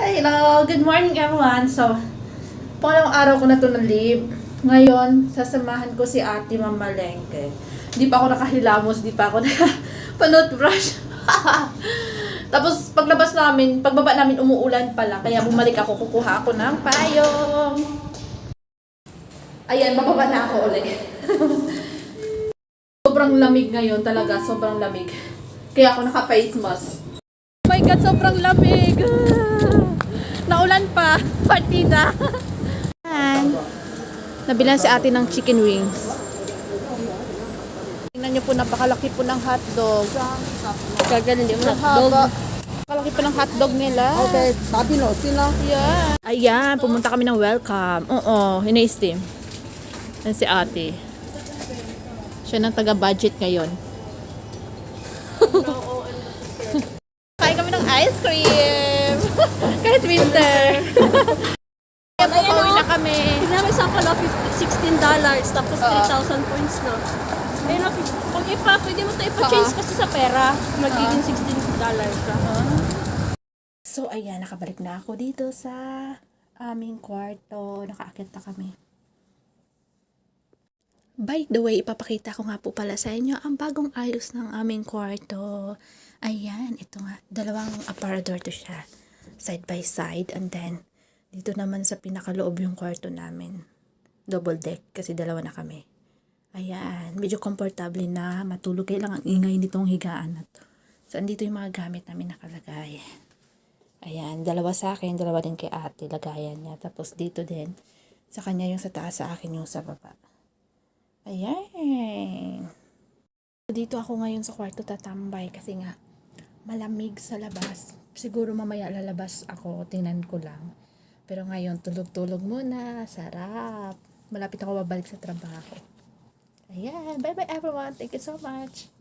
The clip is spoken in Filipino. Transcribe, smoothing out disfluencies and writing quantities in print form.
Hello, good morning everyone. So, pangalawang araw ko na to na leave. Ngayon, sasamahan ko si ate mamalengke. Di pa ako nakahilamos, di pa ako pa-toothbrush. Tapos, pagbaba namin, umuulan pala. Kaya bumalik ako, kukuha ako ng payong. Ayan, bababa na ako ulit. Sobrang lamig ngayon talaga, sobrang lamig. Kaya ako naka-face mask. Oh my God, sobrang lamig. Naulan pa, partida. Nabilan si ate ng chicken wings. Tingnan niyo po, napakalaki po ng hotdog. Gagaling yung Ang hotdog. haba. Napakalaki po ng hotdog nila. Okay, sabi no, sino? Yeah. Ayan, pumunta kami ng welcome. Oo, hina-steam. Yan si ate. Siya ng taga-budget ngayon. Kain kami ng ice cream. Kahit winter. Kaya po, pauwi na kami. Tingnan mo isang pala $16 tapos 3,000 points na. Ayun na, pag pwede mo ito ipa-change kasi sa pera, magiging $16 ka. So, ayan, nakabalik na ako dito sa aming kwarto. Nakaakit na kami. By the way, ipapakita ko nga po pala sa inyo ang bagong ayos ng aming kwarto. Ayan, ito nga. Dalawang aparador to siya. Side by side. And then, dito naman sa pinakaloob yung kwarto namin. Double deck kasi dalawa na kami. Ayan, medyo komportable na matulog. Kaya lang ang ingay nitong higaan na to. So, andito yung mga gamit namin nakalagay. Ayan, dalawa sa akin, dalawa din kay ate. Lagayan niya. Tapos dito din, sa kanya yung sa taas, sa akin yung sa baba. Ayan. Dito ako ngayon sa kwarto tatambay kasi nga malamig sa labas. Siguro mamaya lalabas ako, tingnan ko lang. Pero ngayon, tulog-tulog muna. Sarap. Malapit ako babalik sa trabaho. Ayan. Bye-bye everyone. Thank you so much.